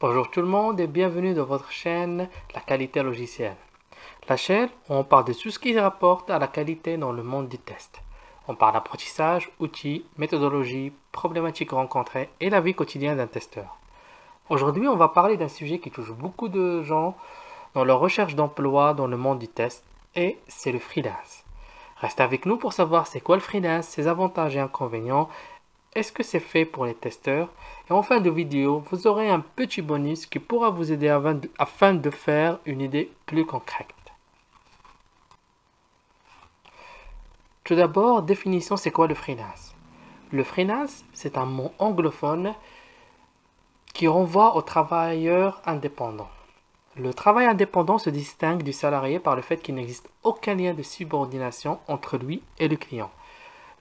Bonjour tout le monde et bienvenue dans votre chaîne La qualité logicielle. La chaîne où on parle de tout ce qui rapporte à la qualité dans le monde du test. On parle d'apprentissage, outils, méthodologie, problématiques rencontrées et la vie quotidienne d'un testeur. Aujourd'hui, on va parler d'un sujet qui touche beaucoup de gens dans leur recherche d'emploi dans le monde du test et c'est le freelance. Restez avec nous pour savoir c'est quoi le freelance, ses avantages et inconvénients. Est-ce que c'est fait pour les testeurs? Et en fin de vidéo, vous aurez un petit bonus qui pourra vous aider afin de faire une idée plus concrète. Tout d'abord, définition, c'est quoi le freelance? Le freelance, c'est un mot anglophone qui renvoie aux travailleurs indépendants. Le travail indépendant se distingue du salarié par le fait qu'il n'existe aucun lien de subordination entre lui et le client.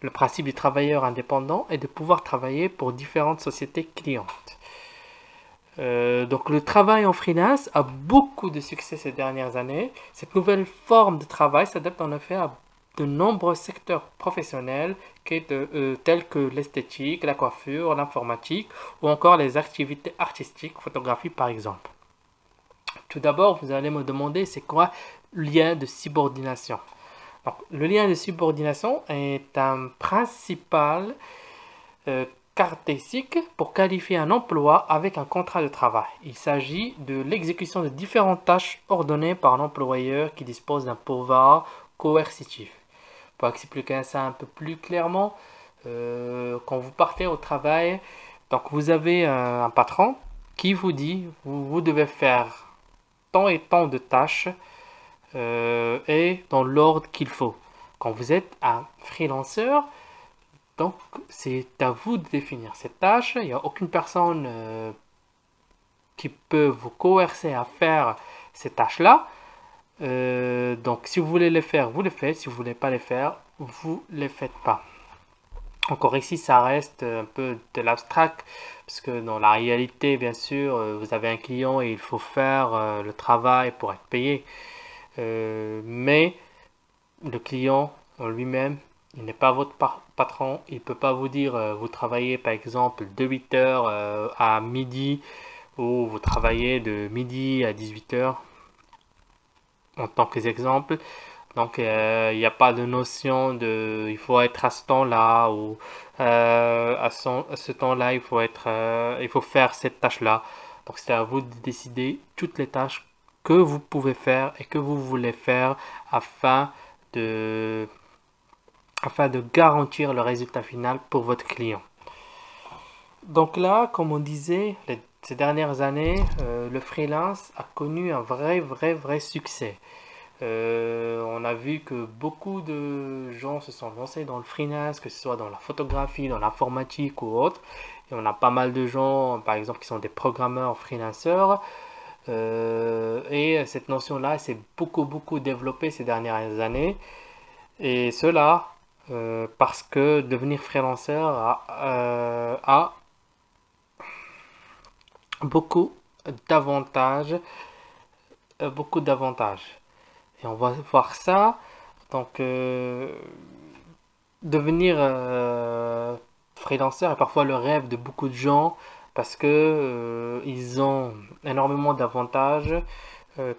Le principe du travailleur indépendant est de pouvoir travailler pour différentes sociétés clientes. Donc le travail en freelance a beaucoup de succès ces dernières années. Cette nouvelle forme de travail s'adapte en effet à de nombreux secteurs professionnels tels que l'esthétique, la coiffure, l'informatique ou encore les activités artistiques, photographie par exemple. Tout d'abord, vous allez me demander c'est quoi le lien de subordination. Donc, le lien de subordination est un principal caractéristique pour qualifier un emploi avec un contrat de travail. Il s'agit de l'exécution de différentes tâches ordonnées par un employeur qui dispose d'un pouvoir coercitif. Pour expliquer ça un peu plus clairement, quand vous partez au travail, donc vous avez un patron qui vous dit vous devez faire tant et tant de tâches et dans l'ordre qu'il faut. Quand vous êtes un freelanceur, donc c'est à vous de définir ces tâches. Il n'y a aucune personne qui peut vous coercer à faire ces tâches-là. Donc si vous voulez les faire, vous les faites. Si vous ne voulez pas les faire, vous ne les faites pas. Encore ici, ça reste un peu de l'abstract, parce que dans la réalité, bien sûr, vous avez un client et il faut faire le travail pour être payé. Mais le client en lui-même, il n'est pas votre patron. Il ne peut pas vous dire vous travaillez par exemple de 8h à midi ou vous travaillez de midi à 18h en tant qu'exemple. Donc il n'y a pas de notion de il faut être à ce temps-là ou à ce temps-là il faut faire cette tâche-là. Donc c'est à vous de décider toutes les tâches que vous pouvez faire et que vous voulez faire afin de garantir le résultat final pour votre client. Donc là, comme on disait, ces dernières années, le freelance a connu un vrai succès. On a vu que beaucoup de gens se sont lancés dans le freelance, que ce soit dans la photographie, dans l'informatique ou autre. Et on a pas mal de gens, par exemple, qui sont des programmeurs freelanceurs. Et cette notion-là s'est beaucoup développée ces dernières années. Et cela parce que devenir freelanceur a beaucoup d'avantages, beaucoup d'avantages. Et on va voir ça. Donc, devenir freelanceur est parfois le rêve de beaucoup de gens parce que ils ont énormément d'avantages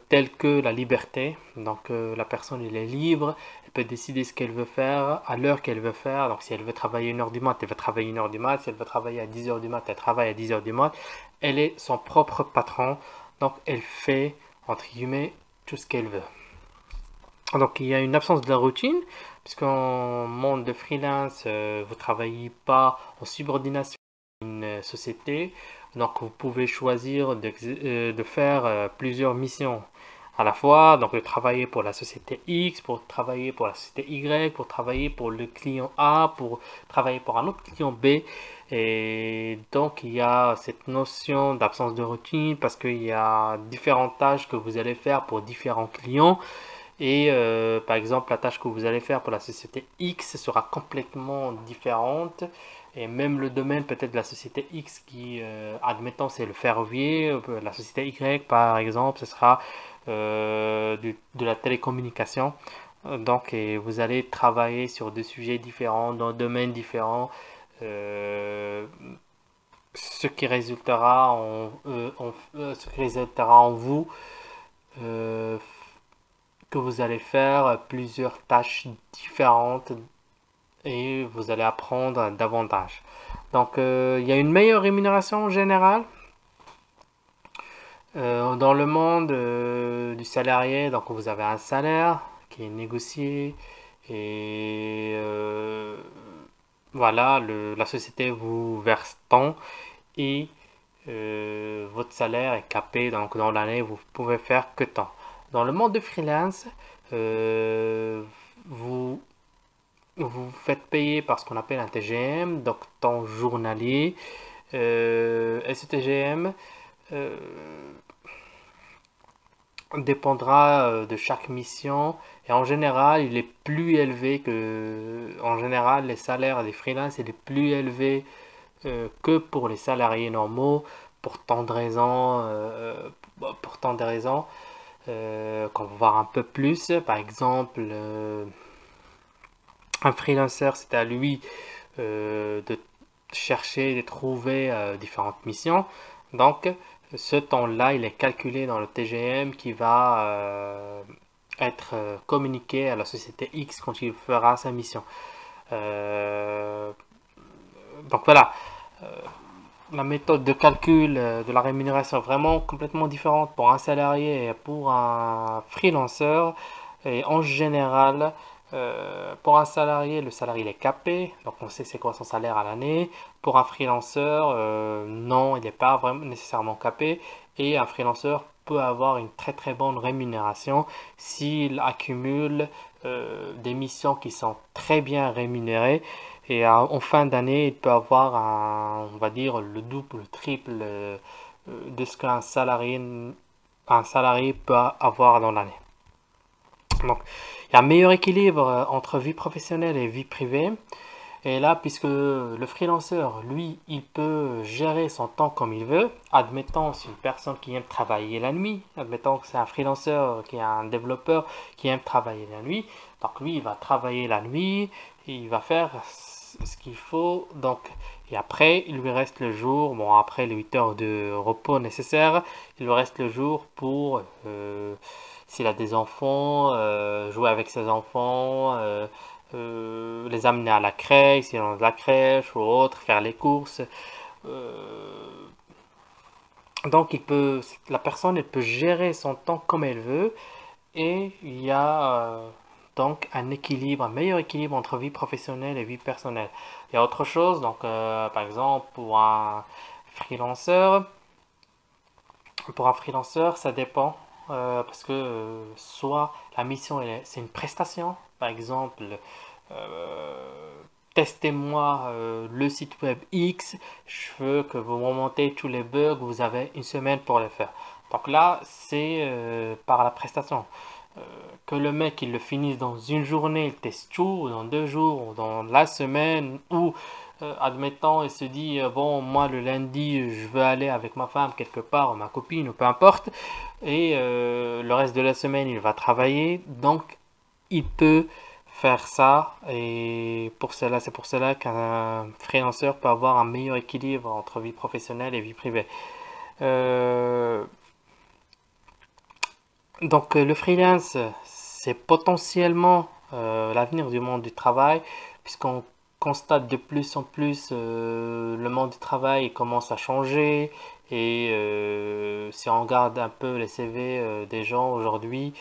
tels que la liberté. Donc, la personne elle est libre, elle peut décider ce qu'elle veut faire à l'heure qu'elle veut faire. Donc, si elle veut travailler 1h du mat, elle va travailler 1h du mat. Si elle veut travailler à 10h du mat, elle travaille à 10h du mat. Elle est son propre patron. Donc, elle fait, entre guillemets, tout ce qu'elle veut. Donc il y a une absence de la routine, puisqu'en monde de freelance, vous ne travaillez pas en subordination à une société. Donc vous pouvez choisir de faire plusieurs missions à la fois. Donc de travailler pour la société X, pour travailler pour la société Y, pour travailler pour le client A, pour travailler pour un autre client B. Et donc il y a cette notion d'absence de routine parce qu'il y a différentes tâches que vous allez faire pour différents clients. Et par exemple, la tâche que vous allez faire pour la société X sera complètement différente. Et même le domaine peut-être de la société X qui, admettons, c'est le ferroviaire, la société Y par exemple, ce sera de la télécommunication. Donc, et vous allez travailler sur des sujets différents, dans des domaines différents. Euh, ce qui résultera ce qui résultera en vous euh, que vous allez faire plusieurs tâches différentes et vous allez apprendre davantage. Donc, il y a une meilleure rémunération en général dans le monde du salarié. Donc, vous avez un salaire qui est négocié et voilà, la société vous verse tant et votre salaire est capé. Donc, dans l'année, vous pouvez faire que tant. Dans le monde de freelance, vous vous faites payer par ce qu'on appelle un TGM, donc temps journalier. Et ce TGM euh, dépendra de chaque mission. Et en général, il est plus élevé que... En général, les salaires des freelances, il est plus élevé que pour les salariés normaux, pour tant de raisons. Pour tant de raisons qu'on va voir un peu plus. Par exemple, un freelancer, c'est à lui de chercher, de trouver différentes missions. Donc, ce temps-là, il est calculé dans le TGM qui va être communiqué à la société X quand il fera sa mission. Euh, donc voilà, la méthode de calcul de la rémunération est vraiment complètement différente pour un salarié et pour un freelanceur. Et en général, pour un salarié, le salaire il est capé, donc on sait c'est quoi son salaire à l'année. Pour un freelanceur, non, il n'est pas vraiment nécessairement capé. Et un freelanceur peut avoir une très très bonne rémunération s'il accumule des missions qui sont très bien rémunérées. Et en fin d'année, il peut avoir on va dire, le double, le triple de ce un salarié peut avoir dans l'année. Donc, il y a un meilleur équilibre entre vie professionnelle et vie privée. Et là, puisque le freelanceur, lui, il peut gérer son temps comme il veut, admettons c'est une personne qui aime travailler la nuit, admettons que c'est un freelanceur qui est un développeur qui aime travailler la nuit, donc lui, il va travailler la nuit, et il va faire ce qu'il faut, donc, et après, il lui reste le jour, bon, après les 8 heures de repos nécessaires, il lui reste le jour pour, s'il a des enfants, jouer avec ses enfants, les amener à la crèche, si on a de la crèche ou autre, faire les courses. Euh, donc la personne elle peut gérer son temps comme elle veut et il y a donc un équilibre, un meilleur équilibre entre vie professionnelle et vie personnelle. Il y a autre chose, donc par exemple freelanceur, pour un freelanceur ça dépend parce que soit la mission c'est une prestation, par exemple euh, testez-moi le site web X, je veux que vous remontez tous les bugs, vous avez une semaine pour le faire. Donc là, c'est par la prestation. Euh, que le mec il le finisse dans une journée, il teste tout, ou dans 2 jours, ou dans la semaine, ou admettons, il se dit bon, moi le lundi, je veux aller avec ma femme quelque part, ou ma copine, ou peu importe, et le reste de la semaine, il va travailler, donc il peut faire ça et c'est pour cela qu'un freelanceur peut avoir un meilleur équilibre entre vie professionnelle et vie privée. Euh, donc le freelance, c'est potentiellement l'avenir du monde du travail puisqu'on constate de plus en plus le monde du travail commence à changer et si on regarde un peu les CV des gens aujourd'hui,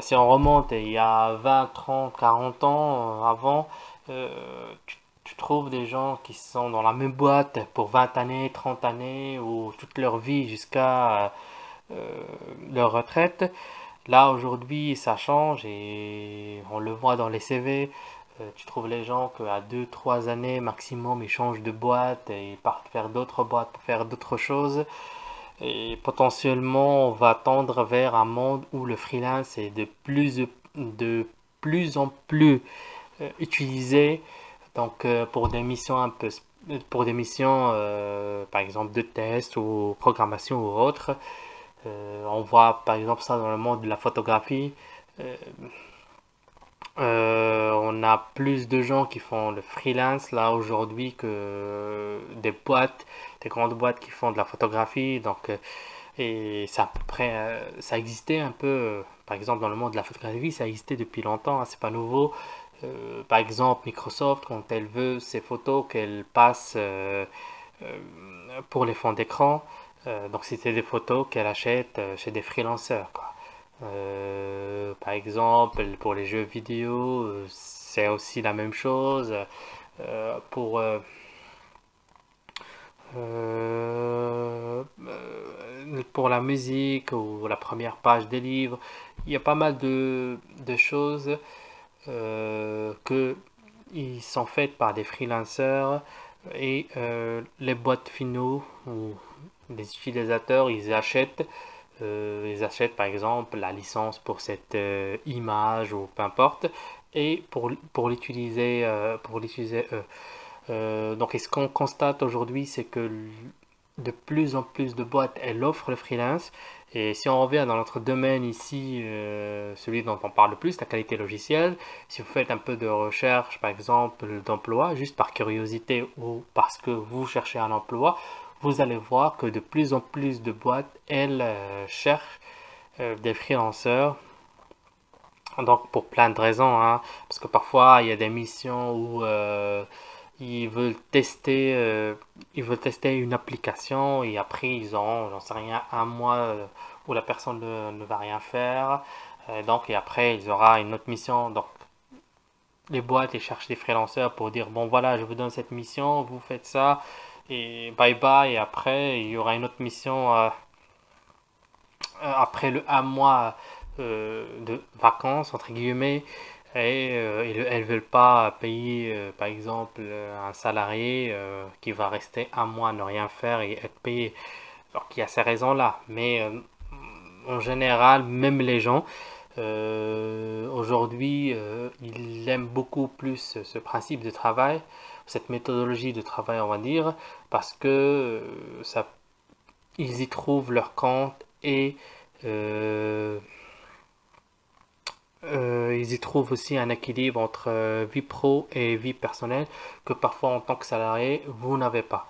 si on remonte il y a 20, 30, 40 ans avant, euh, tu trouves des gens qui sont dans la même boîte pour 20 années, 30 années ou toute leur vie jusqu'à leur retraite. Là, aujourd'hui, ça change et on le voit dans les CV. Tu trouves les gens qu'à 2, 3 années maximum, ils changent de boîte et ils partent faire d'autres boîtes pour faire d'autres choses. Et potentiellement, on va tendre vers un monde où le freelance est de plus en plus utilisé. Donc, pour des missions pour des missions, par exemple, de test ou programmation ou autre. On voit par exemple ça dans le monde de la photographie. Euh, On a plus de gens qui font le freelance là aujourd'hui que des boîtes, des grandes boîtes qui font de la photographie. Donc, et ça à peu près, ça existait un peu, par exemple dans le monde de la photographie, ça existait depuis longtemps, hein, c'est pas nouveau. Par exemple, Microsoft, quand elle veut ses photos qu'elle passe euh, pour les fonds d'écran, donc c'était des photos qu'elle achète chez des freelanceurs, quoi. Par exemple, pour les jeux vidéo, c'est aussi la même chose. Pour pour la musique ou la première page des livres, il y a pas mal de choses que ils sont faites par des freelancers et les boîtes finaux ou les utilisateurs, ils achètent par exemple la licence pour cette image ou peu importe et pour l'utiliser eux. Donc, et ce qu'on constate aujourd'hui, c'est que de plus en plus de boîtes, elles offrent le freelance. Et si on revient dans notre domaine ici, celui dont on parle le plus, la qualité logicielle, si vous faites un peu de recherche, par exemple, d'emploi, juste par curiosité ou parce que vous cherchez un emploi, vous allez voir que de plus en plus de boîtes, elles cherchent des freelanceurs. Donc, pour plein de raisons, hein, parce que parfois, il y a des missions où ils veulent tester une application et après ils auront, j'en sais rien, un mois où la personne ne va rien faire. Donc, et après, ils auront une autre mission. Donc, les boîtes, ils cherchent des freelanceurs pour dire, bon voilà, je vous donne cette mission, vous faites ça, et bye bye. Et après, il y aura une autre mission après le un mois de vacances, entre guillemets, et elles veulent pas payer, par exemple, un salarié qui va rester un mois à ne rien faire et être payé. Alors qu'il y a ces raisons-là. Mais en général, même les gens, aujourd'hui, ils aiment beaucoup plus ce principe de travail, cette méthodologie de travail, on va dire, parce que ils y trouvent leur compte et euh, ils y trouvent aussi un équilibre entre vie pro et vie personnelle que parfois en tant que salarié vous n'avez pas.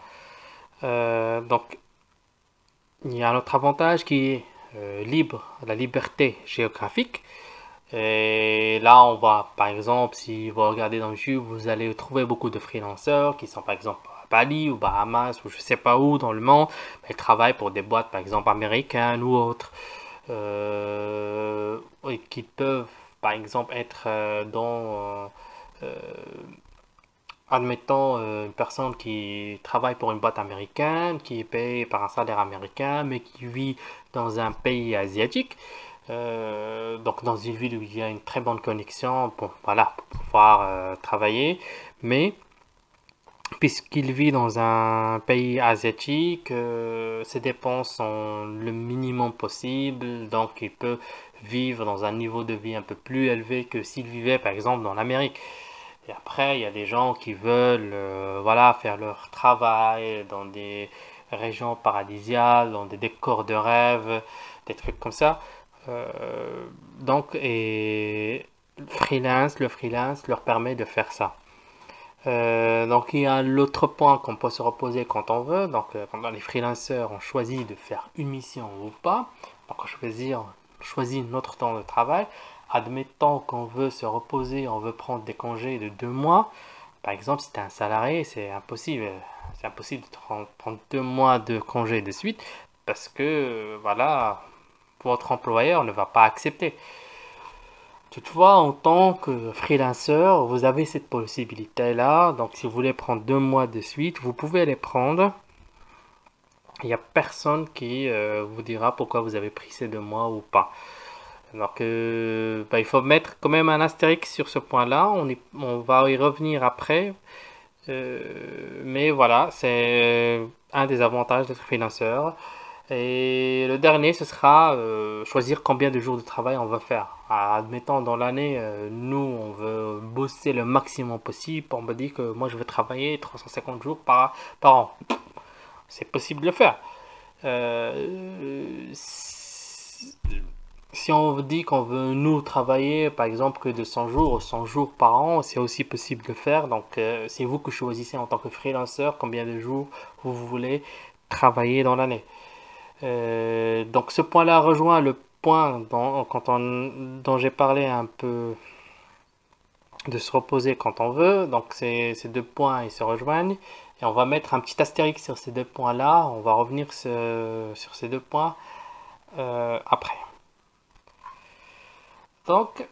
Donc il y a un autre avantage qui est la liberté géographique. Et là, on va, par exemple, si vous regardez dans YouTube, vous allez trouver beaucoup de freelanceurs qui sont, par exemple, à Bali ou Bahamas ou je sais pas où dans le monde. Ils travaillent pour des boîtes, par exemple, américaines ou autres, et qui peuvent, par exemple, être admettons, une personne qui travaille pour une boîte américaine, qui est payée par un salaire américain, mais qui vit dans un pays asiatique, donc dans une ville où il y a une très bonne connexion, bon, voilà, pour pouvoir travailler, mais puisqu'il vit dans un pays asiatique, ses dépenses sont le minimum possible, donc il peut vivre dans un niveau de vie un peu plus élevé que s'il vivait par exemple dans l'Amérique. Et après, il y a des gens qui veulent voilà, faire leur travail dans des régions paradisiaques, dans des décors de rêve, des trucs comme ça. Donc, et le freelance leur permet de faire ça. Donc il y a l'autre point qu'on peut se reposer quand on veut. Donc quand les freelanceurs ont choisi de faire une mission ou pas, donc on choisit notre temps de travail. Admettons qu'on veut se reposer, on veut prendre des congés de 2 mois. Par exemple, si tu es un salarié, c'est impossible. C'est impossible de prendre 2 mois de congés de suite parce que voilà, votre employeur ne va pas accepter. Toutefois, en tant que freelanceur, vous avez cette possibilité-là. Donc, si vous voulez prendre 2 mois de suite, vous pouvez les prendre. Il n'y a personne qui vous dira pourquoi vous avez pris ces 2 mois ou pas. Donc, il faut mettre quand même un astérisque sur ce point-là. On va y revenir après. Mais voilà, c'est un des avantages d'être freelanceur. Et le dernier, ce sera choisir combien de jours de travail on va faire. Admettons, dans l'année, nous, on veut bosser le maximum possible. On me dit que moi, je veux travailler 350 jours par an. C'est possible de le faire. Euh, Si on vous dit qu'on veut nous travailler par exemple que de 100 jours, 100 jours par an, c'est aussi possible de faire. Donc c'est vous que choisissez en tant que freelanceur combien de jours vous voulez travailler dans l'année. Donc ce point-là rejoint le point dont j'ai parlé un peu de se reposer quand on veut. Donc ces deux points ils se rejoignent et on va mettre un petit astérix sur ces deux points-là. On va revenir sur ces deux points après. Donc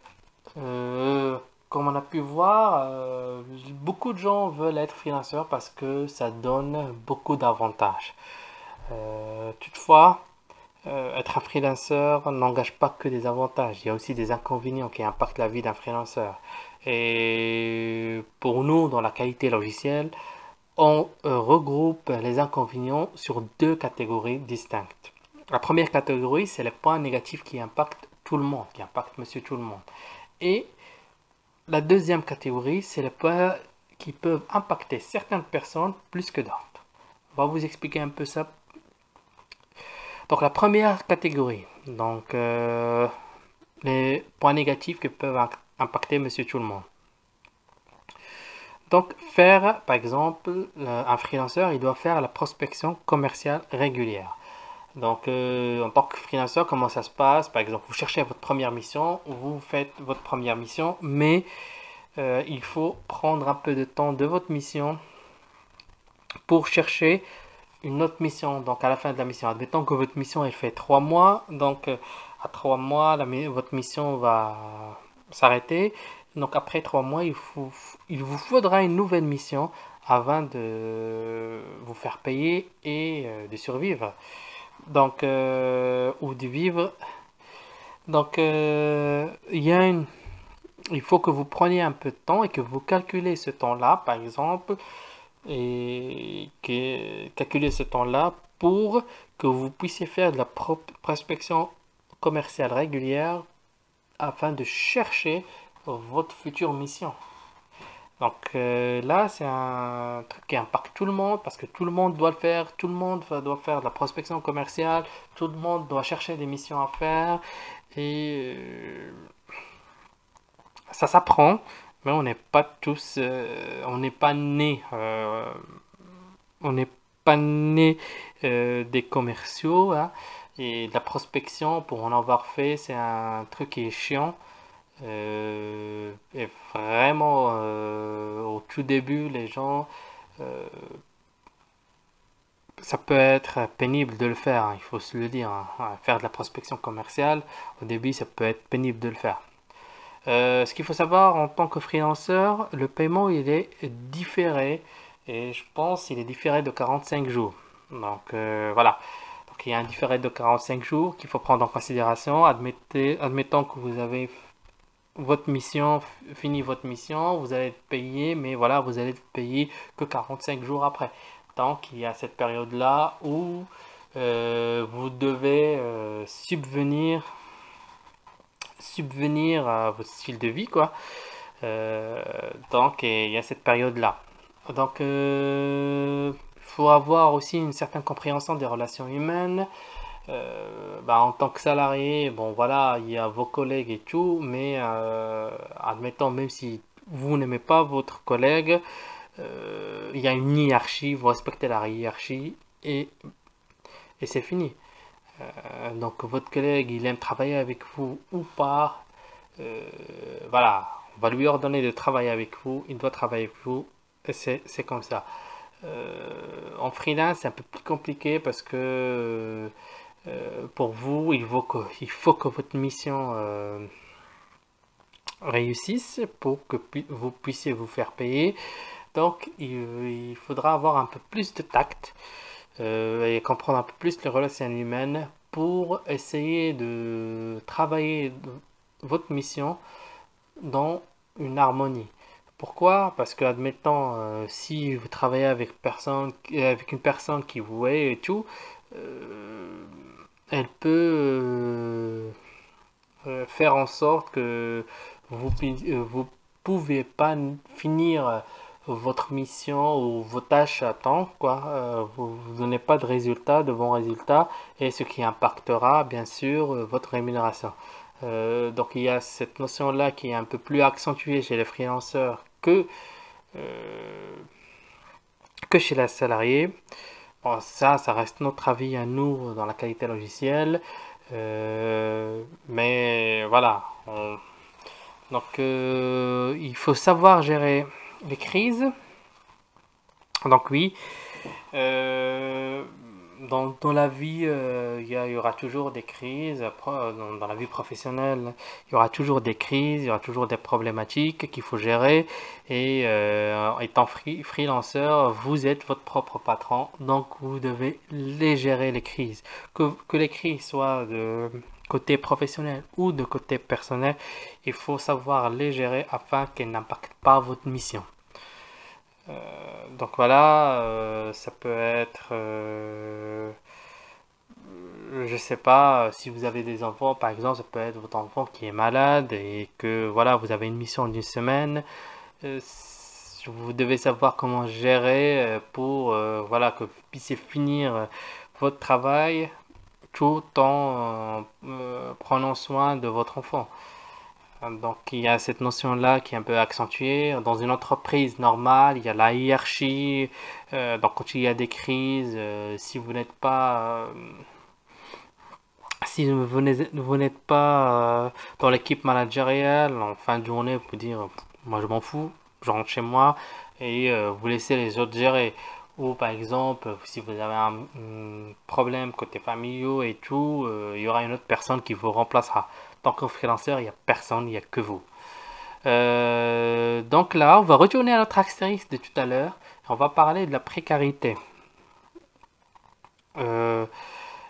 comme on a pu voir, beaucoup de gens veulent être freelanceurs parce que ça donne beaucoup d'avantages. Toutefois, être un freelanceur n'engage pas que des avantages, il y a aussi des inconvénients qui impactent la vie d'un freelanceur. Et pour nous, dans la qualité logicielle, on regroupe les inconvénients sur deux catégories distinctes. La première catégorie, c'est les points négatifs qui impactent tout le monde, qui impactent monsieur tout le monde. Et la deuxième catégorie, c'est les points qui peuvent impacter certaines personnes plus que d'autres. On va vous expliquer un peu ça. Donc la première catégorie, donc les points négatifs qui peuvent impacter monsieur tout le monde. Donc faire, par exemple, un freelanceur, il doit faire la prospection commerciale régulière. Donc en tant que freelanceur, comment ça se passe? Par exemple, vous cherchez votre première mission, vous faites votre première mission, mais il faut prendre un peu de temps de votre mission pour chercher une autre mission. Donc à la fin de la mission, admettons que votre mission elle fait 3 mois, donc à 3 mois, votre mission va s'arrêter. Donc après 3 mois, il vous faudra une nouvelle mission afin de vous faire payer et de survivre. Donc, ou de vivre. Donc, il faut que vous preniez un peu de temps et que vous calculez ce temps-là, par exemple, et calculer ce temps-là pour que vous puissiez faire de la prospection commerciale régulière afin de chercher votre future mission. Donc là, c'est un truc qui impacte tout le monde parce que tout le monde doit le faire, tout le monde doit faire de la prospection commerciale, tout le monde doit chercher des missions à faire et ça s'apprend, mais on n'est pas tous, on n'est pas né on n'est pas né des commerciaux, hein, et de la prospection, pour en avoir fait, c'est un truc qui est chiant. Et vraiment, au tout début, les gens, euh, ça peut être pénible de le faire, hein, il faut se le dire, hein. Ouais, faire de la prospection commerciale, au début, ça peut être pénible de le faire. Ce qu'il faut savoir en tant que freelanceur, le paiement il est différé et je pense il est différé de 45 jours. Donc voilà. Donc il y a un différé de 45 jours qu'il faut prendre en considération. Admettons que vous avez votre mission, fini votre mission, vous allez être payé, mais voilà, vous allez être payé que 45 jours après. Donc il y a cette période-là où vous devez subvenir à votre style de vie, quoi. Euh, donc, il y a cette période-là. Donc, il faut avoir aussi une certaine compréhension des relations humaines. En tant que salarié, bon voilà, il y a vos collègues et tout, mais admettons, même si vous n'aimez pas votre collègue, il y a une hiérarchie, vous respectez la hiérarchie et c'est fini. Donc votre collègue, il aime travailler avec vous ou pas, euh, voilà, on va lui ordonner de travailler avec vous, il doit travailler avec vous, et c'est comme ça. En freelance, c'est un peu plus compliqué parce que pour vous, il faut que votre mission réussisse pour que vous puissiez vous faire payer. Donc, il faudra avoir un peu plus de tact et comprendre un peu plus les relations humaines pour essayer de travailler votre mission dans une harmonie. Pourquoi? Parce que, admettons, si vous travaillez avec une personne qui vous hait et tout, euh, elle peut faire en sorte que vous pouvez pas finir votre mission ou vos tâches à temps, quoi. Vous ne donnez pas de résultats, de bons résultats, et ce qui impactera bien sûr votre rémunération. Donc il y a cette notion-là qui est un peu plus accentuée chez les freelanceurs euh, que chez les salariés. Bon, ça reste notre avis à nous dans la qualité logicielle. Mais voilà. Donc il faut savoir gérer les crises. Donc oui, euh, dans la vie, il y aura toujours des crises. Dans la vie professionnelle, il y aura toujours des crises, il y aura toujours des problématiques qu'il faut gérer. Et étant freelanceur, vous êtes votre propre patron, donc vous devez les gérer les crises. Que les crises soient de côté professionnel ou de côté personnel, il faut savoir les gérer afin qu'elles n'impactent pas votre mission. Donc voilà, ça peut être, je sais pas, si vous avez des enfants, par exemple, ça peut être votre enfant qui est malade et que voilà, vous avez une mission d'une semaine. euh, Vous devez savoir comment gérer pour voilà que vous puissiez finir votre travail tout en prenant soin de votre enfant. Donc il y a cette notion-là qui est un peu accentuée. Dans une entreprise normale, il y a la hiérarchie. Donc quand il y a des crises, si vous n'êtes pas, si vous n'êtes pas dans l'équipe managériale, en fin de journée, vous pouvez dire, moi je m'en fous, je rentre chez moi et vous laissez les autres gérer. Ou par exemple, si vous avez un problème côté familiaux et tout, il y aura une autre personne qui vous remplacera. Tant que freelanceur, il n'y a personne, il n'y a que vous. Donc là, on va retourner à notre astérisque de tout à l'heure. On va parler de la précarité. Euh,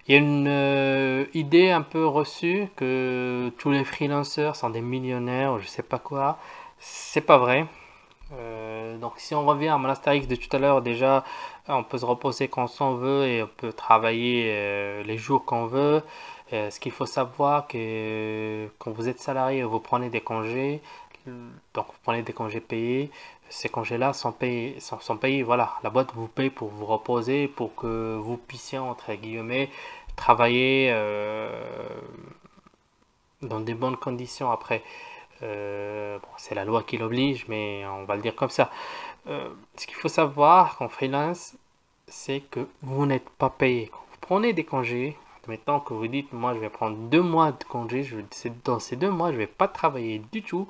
il y a une idée un peu reçue que tous les freelancers sont des millionnaires ou je sais pas quoi. C'est pas vrai. Donc si on revient à mon astérix de tout à l'heure, déjà on peut se reposer quand on veut et on peut travailler les jours qu'on veut. Ce qu'il faut savoir que quand vous êtes salarié, vous prenez des congés, donc vous prenez des congés payés. Ces congés-là sont payés, voilà. La boîte vous paye pour vous reposer, pour que vous puissiez, entre guillemets, travailler dans des bonnes conditions après. Bon, c'est la loi qui l'oblige, mais on va le dire comme ça. Ce qu'il faut savoir qu'en freelance, c'est que vous n'êtes pas payé. Quand vous prenez des congés, admettons que vous dites, moi je vais prendre 2 mois de congé, dans ces 2 mois, je vais pas travailler du tout.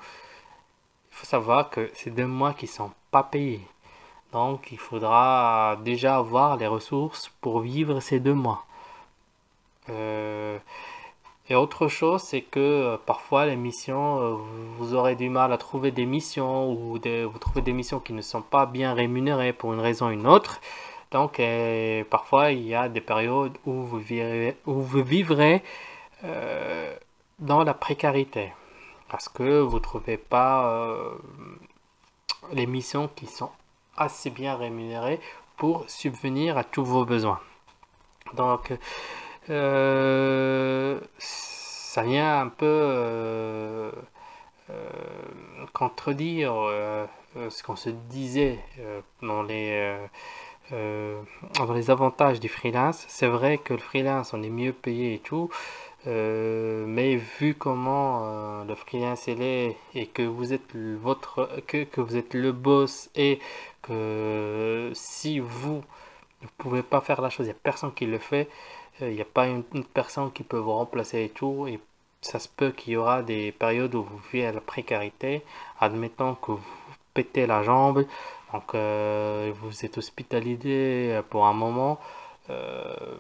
Il faut savoir que c'est 2 mois qui sont pas payés. Donc il faudra déjà avoir les ressources pour vivre ces 2 mois. Euh, Et autre chose, c'est que parfois les missions, vous aurez du mal à trouver des missions ou vous trouvez des missions qui ne sont pas bien rémunérées pour une raison ou une autre. Donc parfois il y a des périodes où vous vivrez euh, dans la précarité parce que vous ne trouvez pas les missions qui sont assez bien rémunérées pour subvenir à tous vos besoins. Donc ça vient un peu contredire ce qu'on se disait dans les avantages du freelance. C'est vrai que le freelance, on est mieux payé et tout, mais vu comment le freelance il est et que vous êtes que vous êtes le boss et que si vous ne pouvez pas faire la chose, il n'y a personne qui le fait, il n'y a pas une personne qui peut vous remplacer et tout, et ça se peut qu'il y aura des périodes où vous vivez à la précarité, admettons que vous pétez la jambe, donc vous êtes hospitalisé pour un moment, euh,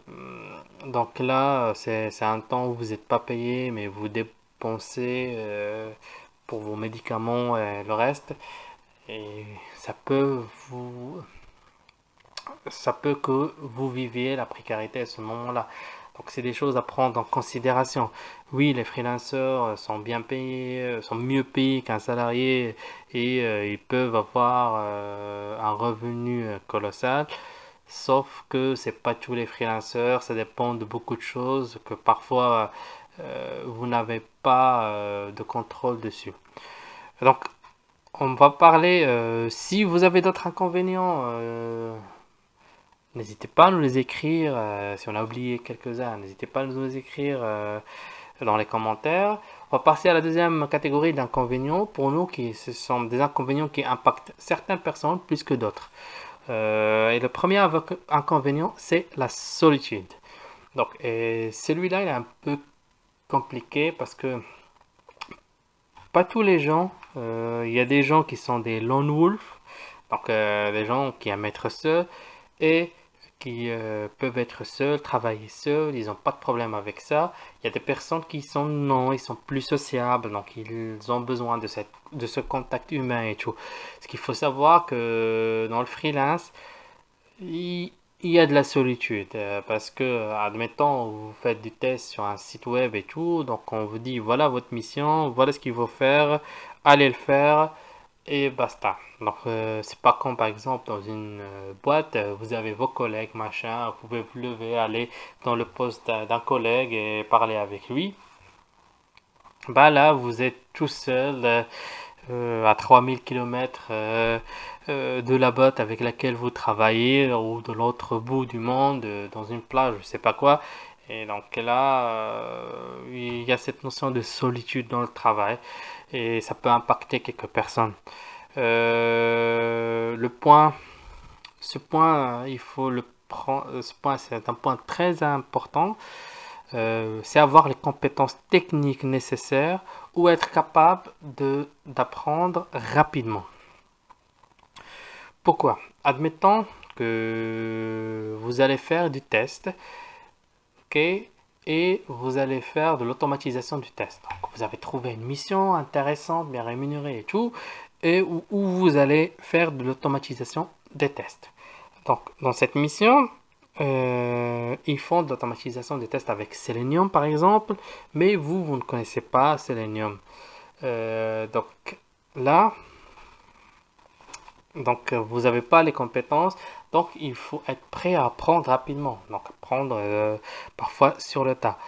donc là c'est un temps où vous n'êtes pas payé, mais vous dépensez pour vos médicaments et le reste, et ça peut vous ça peut que vous viviez la précarité à ce moment-là. Donc c'est des choses à prendre en considération. Oui, les freelanceurs sont bien payés, sont mieux payés qu'un salarié et ils peuvent avoir un revenu colossal. Sauf que c'est pas tous les freelanceurs, ça dépend de beaucoup de choses que parfois vous n'avez pas de contrôle dessus. Donc On va parler, si vous avez d'autres inconvénients, n'hésitez pas à nous les écrire. Si on a oublié quelques-uns, n'hésitez pas à nous les écrire dans les commentaires. On va passer à la deuxième catégorie d'inconvénients. Pour nous, ce sont des inconvénients qui impactent certaines personnes plus que d'autres. Et le premier inconvénient, c'est la solitude. Donc, et celui-là, il est un peu compliqué parce que pas tous les gens, il y a des gens qui sont des lone wolf, donc des gens qui aiment être seuls et qui peuvent être seuls, travailler seuls, ils n'ont pas de problème avec ça. Il y a des personnes qui sont non, ils sont plus sociables, donc ils ont besoin de ce contact humain et tout. Ce qu'il faut savoir que dans le freelance, il y a de la solitude parce que, admettons, vous faites du test sur un site web et tout, donc on vous dit voilà votre mission, voilà ce qu'il faut faire, allez le faire et basta. Donc c'est pas comme par exemple dans une boîte, vous avez vos collègues, machin, vous pouvez vous lever, aller dans le poste d'un collègue et parler avec lui. Bah là, vous êtes tout seul à 3000 km de la boîte avec laquelle vous travaillez ou de l'autre bout du monde, dans une plage, je sais pas quoi. Et donc là, il y a cette notion de solitude dans le travail et ça peut impacter quelques personnes. Le point, ce point, il faut le prendre, ce point, c'est un point très important. C'est avoir les compétences techniques nécessaires ou être capable d'apprendre rapidement. Pourquoi? Admettons que vous allez faire du test, ok, et vous allez faire de l'automatisation du test. Donc, vous avez trouvé une mission intéressante, bien rémunérée et tout, et où vous allez faire de l'automatisation des tests. Donc, dans cette mission, ils font de l'automatisation des tests avec Selenium, par exemple, mais vous ne connaissez pas Selenium. Donc là, vous n'avez pas les compétences, donc il faut être prêt à apprendre rapidement, donc apprendre parfois sur le tas.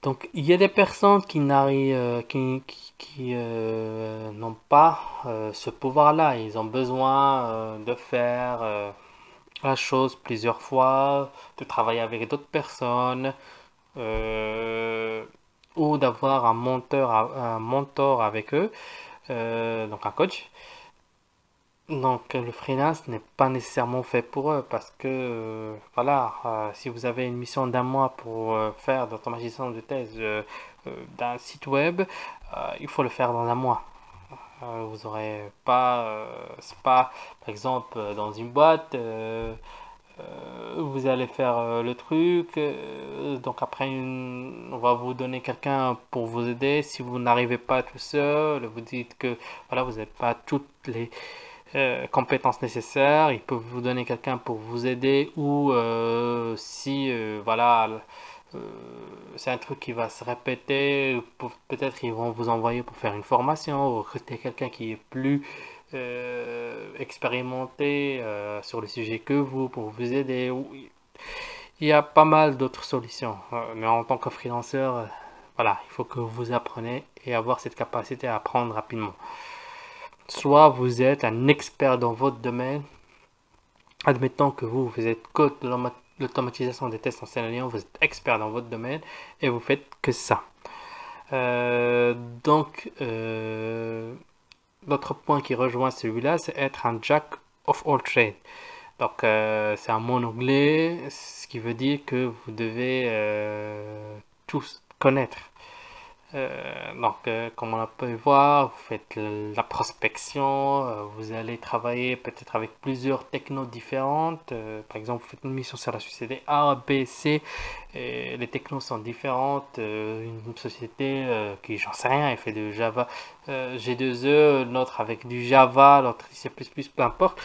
Donc il y a des personnes qui n'arrivent, qui n'ont pas ce pouvoir-là. Ils ont besoin de faire la chose plusieurs fois, de travailler avec d'autres personnes, euh, ou d'avoir un mentor avec eux, donc un coach. Donc le freelance n'est pas nécessairement fait pour eux parce que voilà, si vous avez une mission d'un mois pour faire de l'automatisation de thèse d'un site web, il faut le faire dans un mois. Vous aurez pas, c'est pas par exemple dans une boîte, vous allez faire le truc, donc après on va vous donner quelqu'un pour vous aider. Si vous n'arrivez pas tout seul, vous dites que voilà, vous n'avez pas toutes les compétences nécessaires, ils peuvent vous donner quelqu'un pour vous aider ou si voilà, euh, c'est un truc qui va se répéter, peut-être ils vont vous envoyer pour faire une formation ou recruter quelqu'un qui est plus expérimenté sur le sujet que vous pour vous aider. Il y a pas mal d'autres solutions, mais en tant que freelanceur, voilà, il faut que vous appreniez et avoir cette capacité à apprendre rapidement. Soit vous êtes un expert dans votre domaine, admettons que vous êtes code de l'automatisation des tests en Selenium, vous êtes expert dans votre domaine et vous faites que ça. Donc, l'autre point qui rejoint celui-là, c'est être un jack of all trades. Donc, c'est un mot en anglais, ce qui veut dire que vous devez tous connaître. Comme on a pu voir, vous faites la prospection, vous allez travailler peut-être avec plusieurs technos différentes. Par exemple, vous faites une mission sur la société A, B, C, et les technos sont différentes. Une société qui, j'en sais rien, elle fait de Java G2E, l'autre avec du Java, l'autre C++, peu importe.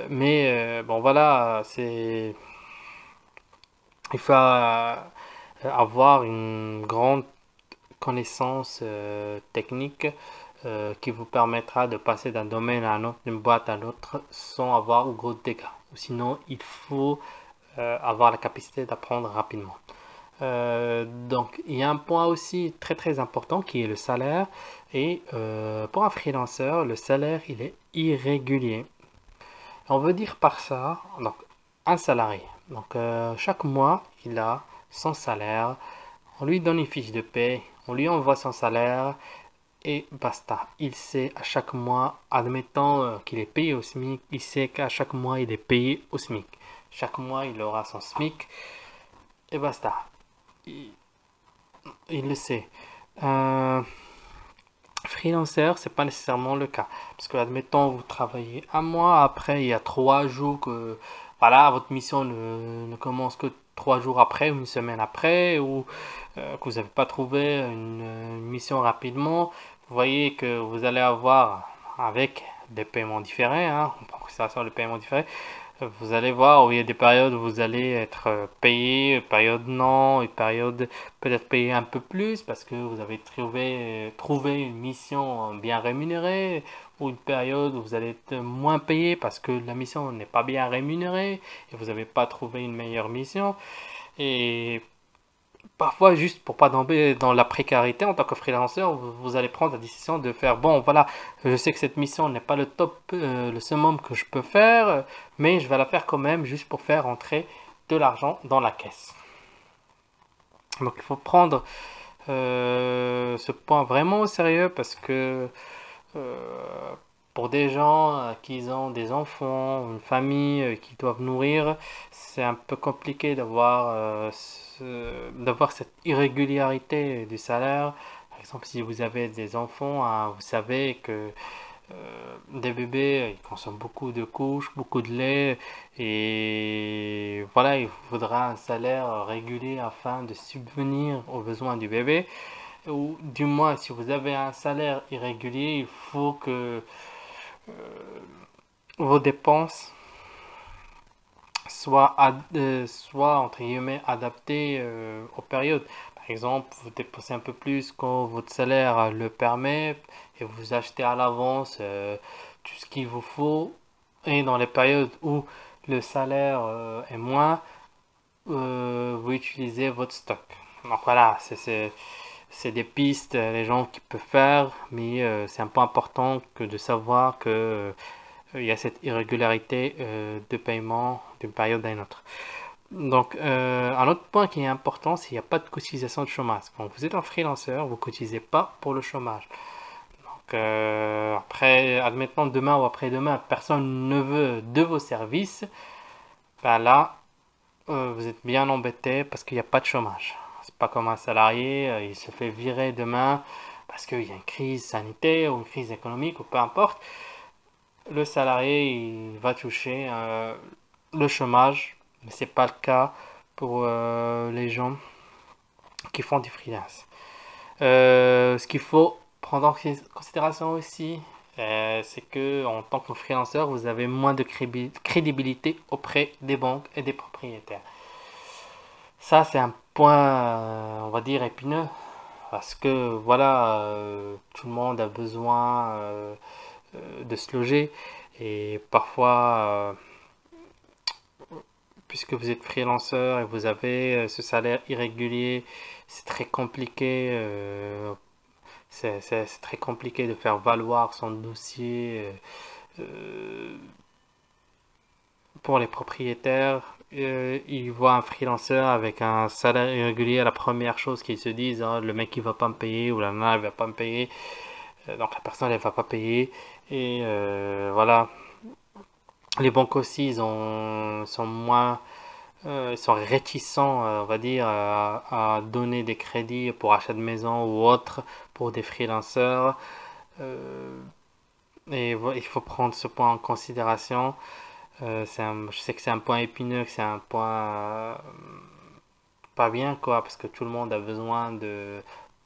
Mais bon, voilà, il faut avoir une grande connaissance technique qui vous permettra de passer d'un domaine à un autre, d'une boîte à l'autre sans avoir gros dégâts. Sinon, il faut avoir la capacité d'apprendre rapidement. Donc, il y a un point aussi très important qui est le salaire. Et pour un freelanceur, le salaire, il est irrégulier. On veut dire par ça, donc, un salarié. Donc, chaque mois, il a son salaire. On lui donne une fiche de paie, on lui envoie son salaire et basta. Il sait à chaque mois, admettant qu'il est payé au SMIC, il sait qu'à chaque mois, il est payé au SMIC. Chaque mois, il aura son SMIC et basta. Il, il le sait. Euh, Freelancer, c'est pas nécessairement le cas. Parce que, admettons, vous travaillez un mois, après, il y a 3 jours que, voilà, votre mission ne commence que 3 jours après, ou une semaine après, ou que vous n'avez pas trouvé une mission rapidement. Vous voyez que vous allez avoir, avec des paiements différés, hein, on prend en considération les paiements différés, vous allez voir où il y a des périodes où vous allez être payé, une période non, une période peut-être payé un peu plus parce que vous avez trouvé une mission bien rémunérée, ou une période où vous allez être moins payé parce que la mission n'est pas bien rémunérée et vous n'avez pas trouvé une meilleure mission. Et parfois, juste pour pas tomber dans la précarité en tant que freelanceur, vous allez prendre la décision de faire, bon, voilà, je sais que cette mission n'est pas le top, le summum que je peux faire, mais je vais la faire quand même juste pour faire entrer de l'argent dans la caisse. Donc il faut prendre ce point vraiment au sérieux parce que euh, pour des gens qui ont des enfants, une famille qui doivent nourrir, c'est un peu compliqué d'avoir cette irrégularité du salaire. Par exemple, si vous avez des enfants, hein, vous savez que des bébés, ils consomment beaucoup de couches, beaucoup de lait, et voilà, il faudra un salaire régulier afin de subvenir aux besoins du bébé. Ou du moins, si vous avez un salaire irrégulier, il faut que vos dépenses soient entre guillemets adaptées aux périodes. Par exemple, vous dépensez un peu plus quand votre salaire le permet et vous achetez à l'avance tout ce qu'il vous faut. Et dans les périodes où le salaire est moins, vous utilisez votre stock. Donc voilà, c'est des pistes les gens qui peuvent faire, mais c'est un point important que de savoir que il y a cette irrégularité de paiement d'une période à une autre. Donc, un autre point qui est important, c'est qu'il n'y a pas de cotisation de chômage. Quand vous êtes un freelanceur, vous ne cotisez pas pour le chômage. Donc, après, admettons demain ou après-demain, personne ne veut de vos services, ben là, vous êtes bien embêté parce qu'il n'y a pas de chômage. C'est pas comme un salarié, il se fait virer demain parce qu'il y a une crise sanitaire ou une crise économique ou peu importe. Le salarié il va toucher le chômage, mais c'est pas le cas pour les gens qui font du freelance. Ce qu'il faut prendre en considération aussi, c'est que en tant que freelanceur, vous avez moins de crédibilité auprès des banques et des propriétaires. Ça, c'est un point, on va dire, épineux, parce que voilà, tout le monde a besoin de se loger et parfois puisque vous êtes freelanceur et vous avez ce salaire irrégulier, c'est très compliqué. C'est très compliqué de faire valoir son dossier euh, pour les propriétaires. Ils voient un freelanceur avec un salaire irrégulier, la première chose qu'ils se disent, hein, le mec il va pas me payer ou la nana elle va pas me payer, donc la personne elle va pas payer. Et voilà, les banques aussi sont moins ils sont réticents, on va dire, à donner des crédits pour achat de maison ou autre pour des freelanceurs. Euh, et il faut prendre ce point en considération. Je sais que c'est un point épineux, que c'est un point pas bien, quoi, parce que tout le monde a besoin de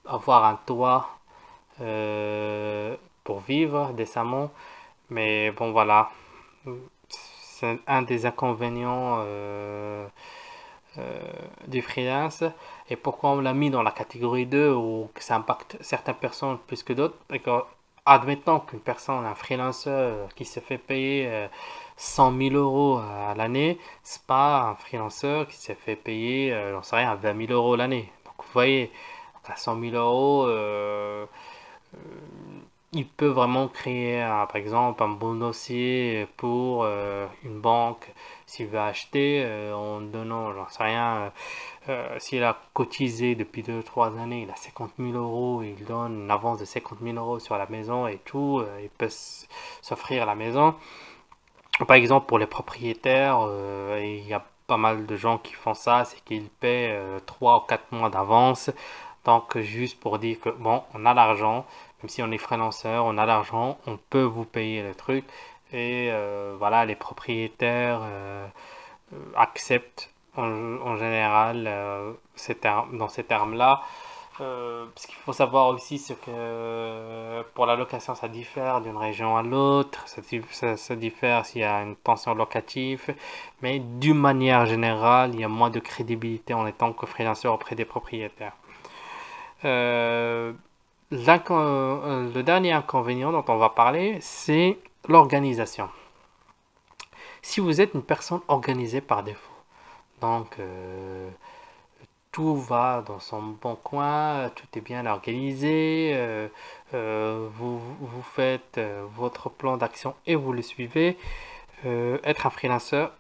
avoir un toit pour vivre décemment. Mais bon, voilà, c'est un des inconvénients euh, du freelance. Et pourquoi on l'a mis dans la catégorie 2 où ça impacte certaines personnes plus que d'autres? admettons qu'une personne, un freelanceur qui se fait payer 100 000 euros à l'année, c'est pas un freelanceur qui se fait payer, j'en sais rien, 20 000 euros l'année. Donc vous voyez, à 100 000 euros, il peut vraiment créer, par exemple, un bon dossier pour une banque s'il veut acheter en donnant, j'en sais rien, s'il a cotisé depuis 2 3 années, il a 50 000 euros, il donne une avance de 50 000 euros sur la maison et tout, il peut s'offrir la maison. Par exemple, pour les propriétaires, il y a pas mal de gens qui font ça, c'est qu'ils paient 3 ou 4 mois d'avance. Donc, juste pour dire que, bon, on a l'argent, même si on est freelanceur, on a l'argent, on peut vous payer le truc. Et voilà, les propriétaires acceptent en général dans ces termes-là. Ce qu'il faut savoir aussi, c'est que pour la location, ça diffère d'une région à l'autre, ça diffère s'il y a une tension locative, mais d'une manière générale, il y a moins de crédibilité en étant que freelanceur auprès des propriétaires. Euh, le dernier inconvénient dont on va parler, c'est l'organisation. Si vous êtes une personne organisée par défaut, donc tout va dans son bon coin, tout est bien organisé, vous faites votre plan d'action et vous le suivez. Être un freelanceur,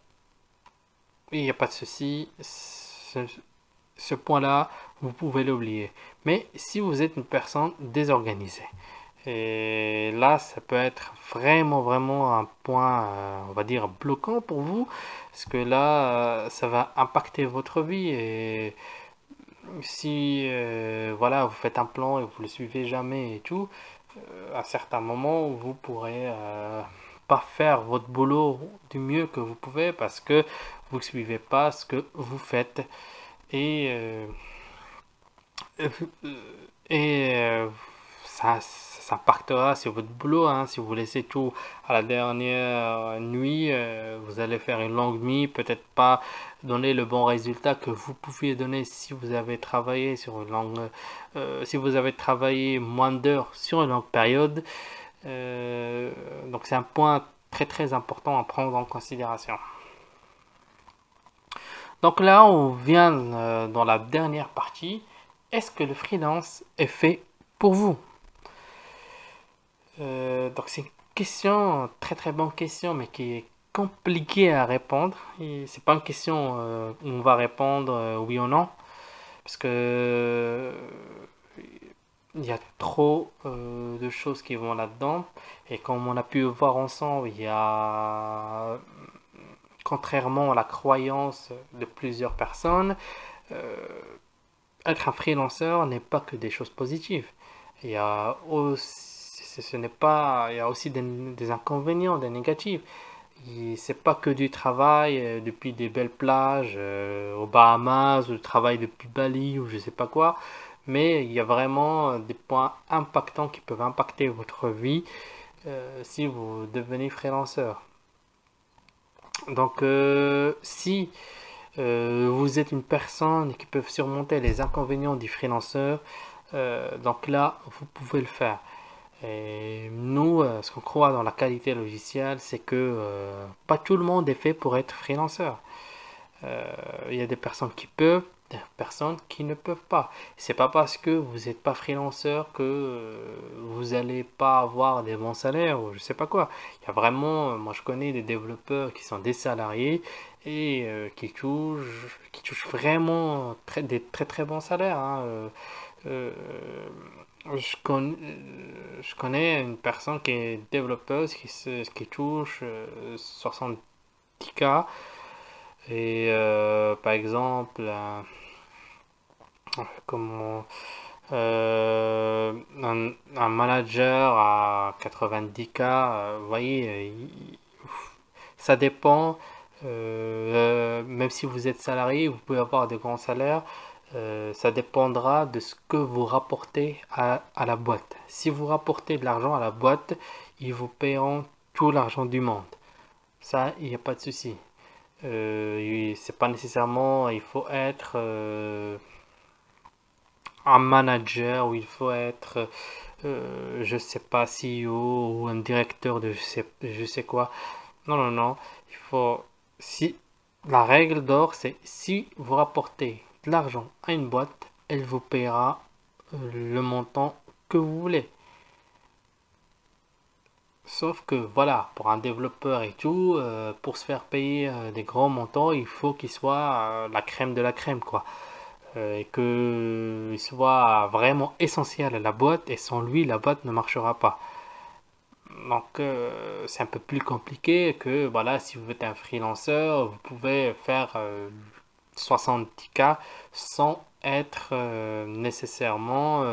il n'y a pas de souci, ce point-là, vous pouvez l'oublier. Mais si vous êtes une personne désorganisée, et là, ça peut être vraiment, vraiment un point, on va dire, bloquant pour vous, parce que là, ça va impacter votre vie et si voilà, vous faites un plan et vous le suivez jamais et tout, à certains moments, vous pourrez pas faire votre boulot du mieux que vous pouvez parce que vous ne suivez pas ce que vous faites. Et, euh, et ça impactera sur votre boulot, hein. Si vous laissez tout à la dernière nuit, vous allez faire une longue nuit, peut-être pas donner le bon résultat que vous pouviez donner si vous avez travaillé sur une longue, si vous avez travaillé moins d'heures sur une longue période. Donc c'est un point très très important à prendre en considération. Donc là, on vient dans la dernière partie. Est-ce que le freelance est fait pour vous? Donc c'est une question, très très bonne question, mais qui est compliquée à répondre. Et c'est pas une question où on va répondre oui ou non, parce que il y a trop de choses qui vont là-dedans. Et comme on a pu voir ensemble, il y a, contrairement à la croyance de plusieurs personnes, euh, être un freelanceur n'est pas que des choses positives. Il y a aussi, ce n'est pas, il y a aussi des inconvénients, des négatifs. C'est pas que du travail depuis des belles plages aux Bahamas ou du travail depuis Bali ou je sais pas quoi, mais il y a vraiment des points impactants qui peuvent impacter votre vie si vous devenez freelanceur. Donc si vous êtes une personne qui peut surmonter les inconvénients du freelanceur, donc là, vous pouvez le faire. Et nous, ce qu'on croit dans la qualité logicielle, c'est que pas tout le monde est fait pour être freelanceur. Il y a des personnes qui peuvent, des personnes qui ne peuvent pas. C'est pas parce que vous n'êtes pas freelanceur que vous allez pas avoir des bons salaires ou je sais pas quoi. Il y a vraiment, moi je connais des développeurs qui sont des salariés et qui touchent vraiment des très très bons salaires, hein. Euh, je connais une personne qui est développeuse qui touche 70K et par exemple comment un manager à 90K, vous voyez, ça dépend. Même si vous êtes salarié, vous pouvez avoir de grands salaires. Ça dépendra de ce que vous rapportez à la boîte. Si vous rapportez de l'argent à la boîte, ils vous paieront tout l'argent du monde. Ça, il n'y a pas de souci. C'est pas nécessairement, il faut être un manager où il faut être, je sais pas, CEO ou un directeur de je sais quoi. Non, non, non. Il faut, si, la règle d'or, c'est si vous rapportez de l'argent à une boîte, elle vous paiera le montant que vous voulez. Sauf que voilà, pour un développeur et tout, pour se faire payer des grands montants, il faut qu'il soit la crème de la crème, quoi. Et qu'il soit vraiment essentiel à la boîte, et sans lui, la boîte ne marchera pas. Donc, c'est un peu plus compliqué que, voilà, si vous êtes un freelanceur, vous pouvez faire 70K sans être nécessairement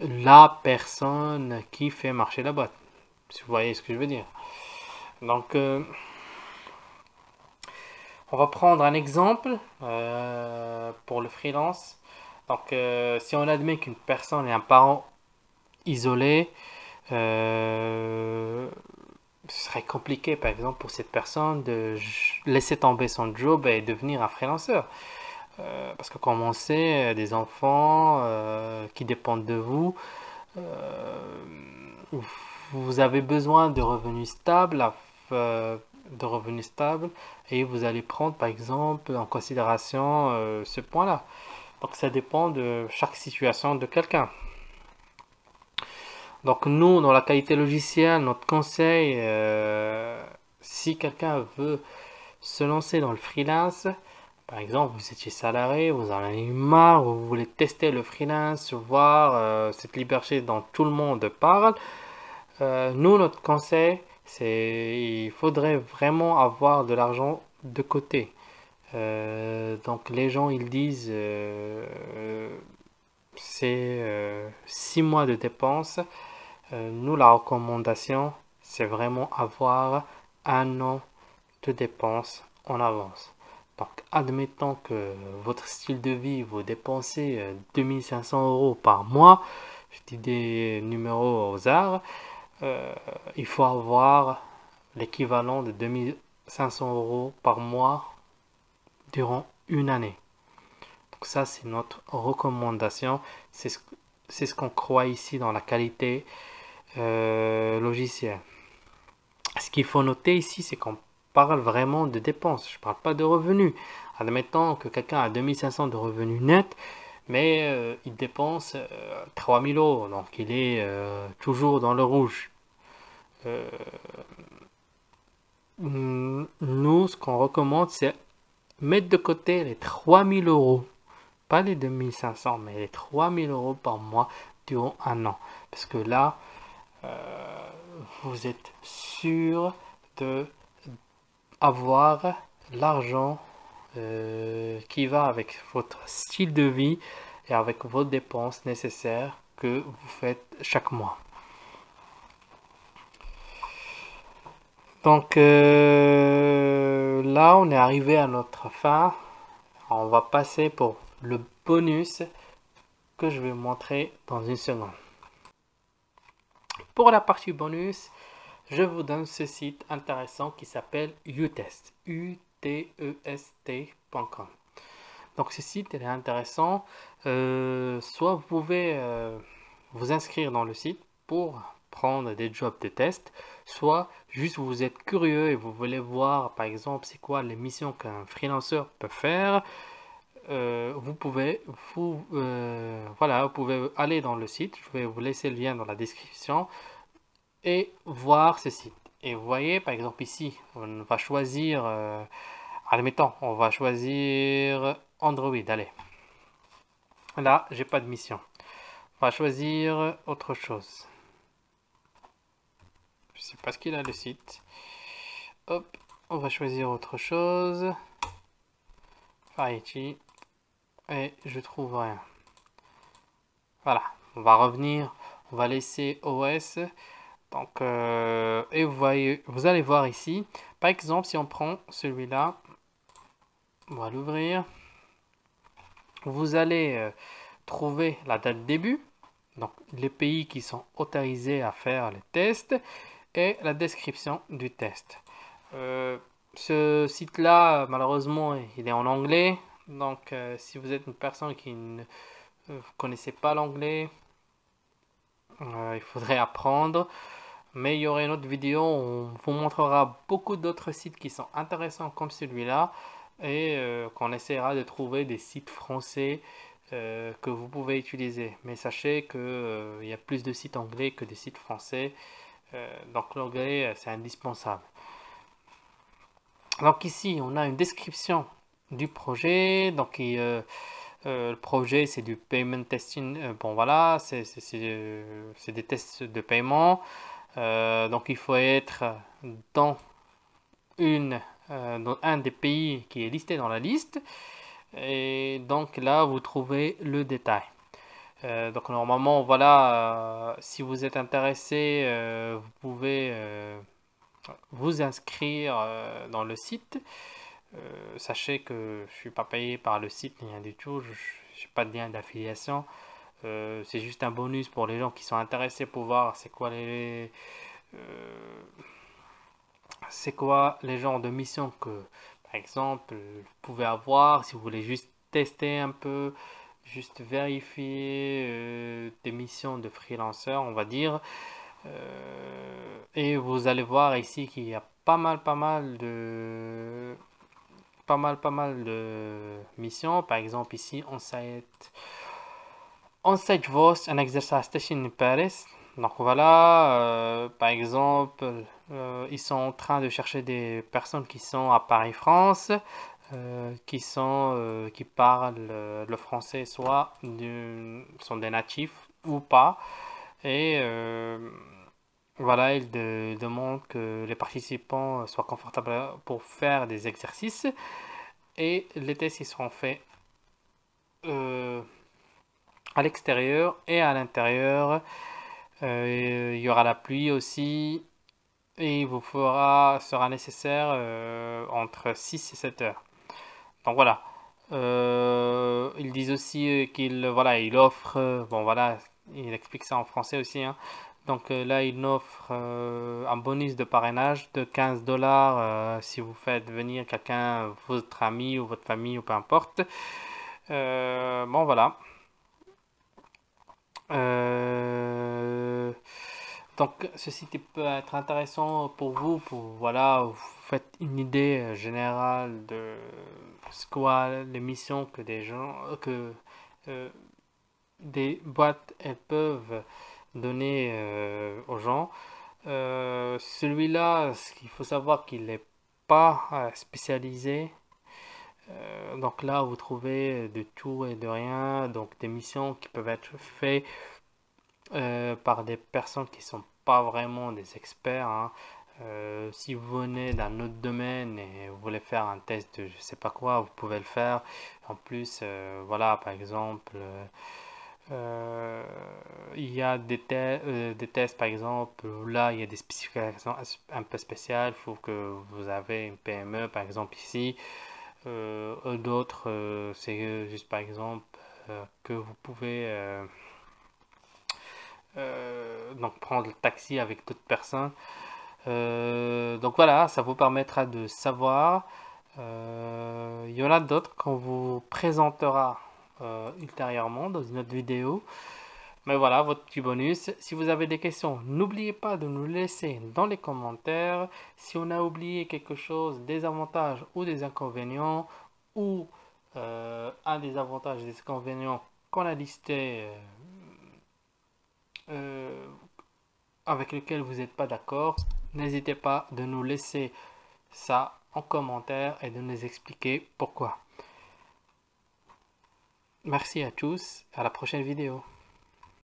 la personne qui fait marcher la boîte. Si vous voyez ce que je veux dire. Donc, on va prendre un exemple pour le freelance. Donc, si on admet qu'une personne est un parent isolé, euh, ce serait compliqué, par exemple, pour cette personne de laisser tomber son job et devenir un freelanceur. Parce que comme on sait, des enfants qui dépendent de vous, euh, vous avez besoin euh, de revenus stables et vous allez prendre par exemple en considération ce point-là. Donc ça dépend de chaque situation de quelqu'un. Donc nous, dans la qualité logicielle, notre conseil, si quelqu'un veut se lancer dans le freelance, par exemple, vous étiez salarié, vous en avez marre, vous voulez tester le freelance, voir cette liberté dont tout le monde parle. Nous, notre conseil, c'est il faudrait vraiment avoir de l'argent de côté. Donc les gens, ils disent c'est 6 mois de dépenses. Nous, la recommandation, c'est vraiment avoir un an de dépenses en avance. Donc, admettons que votre style de vie, vous dépensez 2500 euros par mois, je dis des numéros au hasard, euh, il faut avoir l'équivalent de 2500 euros par mois durant une année. Donc ça, c'est notre recommandation. C'est ce qu'on croit ici dans la qualité logicielle. Ce qu'il faut noter ici, c'est qu'on parle vraiment de dépenses. Je ne parle pas de revenus. Admettons que quelqu'un a 2500 de revenus nets, mais il dépense 3000 euros. Donc il est toujours dans le rouge. Euh, Nous, ce qu'on recommande, c'est mettre de côté les 3000 euros. Pas les 2500, mais les 3000 euros par mois durant un an. Parce que là, vous êtes sûr de avoir l'argent qui va avec votre style de vie et avec vos dépenses nécessaires que vous faites chaque mois. Donc là, on est arrivé à notre fin. On va passer pour le bonus que je vais vous montrer dans une seconde. Pour la partie bonus, je vous donne ce site intéressant qui s'appelle Utest. utest.com. Donc ce site est intéressant. Soit vous pouvez vous inscrire dans le site pour prendre des jobs de test, soit juste vous êtes curieux et vous voulez voir par exemple c'est quoi les missions qu'un freelancer peut faire. Vous pouvez voilà, vous pouvez aller dans le site. Je vais vous laisser le lien dans la description et voir ce site. Et vous voyez par exemple ici, on va choisir, admettons, on va choisir Android. Allez. Là, j'ai pas de mission. On va choisir autre chose. Je sais pas ce qu'il a le site. Hop, on va choisir autre chose. Farichi. Et je trouve rien. Voilà, on va revenir. On va laisser OS. Donc, et vous voyez, vous allez voir ici. Par exemple, si on prend celui-là, on va l'ouvrir. Vous allez trouver la date début. Donc, les pays qui sont autorisés à faire les tests et la description du test. Ce site-là, malheureusement, il est en anglais. Donc, si vous êtes une personne qui ne connaissez pas l'anglais, il faudrait apprendre. Mais il y aura une autre vidéo où on vous montrera beaucoup d'autres sites qui sont intéressants comme celui-là et qu'on essaiera de trouver des sites français que vous pouvez utiliser. Mais sachez que, il y a plus de sites anglais que de sites français. Donc l'anglais, c'est indispensable. Donc ici, on a une description du projet. Donc le projet, c'est du payment testing. Bon voilà, c'est des tests de paiement. Donc il faut être dans, une, dans un des pays qui est listé dans la liste. Et donc là, vous trouvez le détail. Donc normalement, voilà, si vous êtes intéressé, vous pouvez vous inscrire dans le site. Sachez que je suis pas payé par le site ni rien du tout. Je n'ai pas de lien d'affiliation. C'est juste un bonus pour les gens qui sont intéressés pour voir c'est quoi les genres de missions que, par exemple, vous pouvez avoir si vous voulez juste tester un peu, juste vérifier des missions de freelanceur, on va dire. Et vous allez voir ici qu'il y a pas mal de missions. Par exemple, ici, on-site voice, un exercice station in Paris. Donc voilà, par exemple, ils sont en train de chercher des personnes qui sont à Paris, France, qui parlent le français, sont des natifs ou pas. Et voilà, ils demandent que les participants soient confortables pour faire des exercices. Et les tests, ils seront faits euh, à l'extérieur et à l'intérieur. Il y aura la pluie aussi. Et il vous sera nécessaire entre 6 et 7 heures. Donc voilà. Ils disent aussi qu'il voilà, il offre, bon voilà, il explique ça en français aussi, hein. Donc là, il offre un bonus de parrainage de 15 dollars si vous faites venir quelqu'un, votre ami ou votre famille ou peu importe. Bon voilà. Euh, donc ce site peut être intéressant pour vous, pour voilà, vous faites une idée générale de ce quoi les missions que euh, des boîtes elles peuvent donner aux gens. Celui-là, ce qu'il faut savoir qu'il n'est pas spécialisé. Donc là, vous trouvez de tout et de rien, donc des missions qui peuvent être faites par des personnes qui sont pas vraiment des experts, hein. Si vous venez d'un autre domaine et vous voulez faire un test de je sais pas quoi, vous pouvez le faire. En plus, voilà, par exemple, euh, il y a des tests, par exemple, où là, il y a des spécifications un peu spéciales. Il faut que vous avez une PME, par exemple, ici. D'autres, c'est juste, par exemple, que vous pouvez donc prendre le taxi avec d'autres personnes. Donc voilà, ça vous permettra de savoir. Il y en a d'autres qu'on vous présentera ultérieurement dans une autre vidéo. Mais voilà, votre petit bonus. Si vous avez des questions, n'oubliez pas de nous laisser dans les commentaires. Si on a oublié quelque chose, des avantages ou des inconvénients, ou un des avantages et des inconvénients qu'on a listé euh, avec lequel vous n'êtes pas d'accord, n'hésitez pas de nous laisser ça en commentaire et de nous expliquer pourquoi. Merci à tous, à la prochaine vidéo.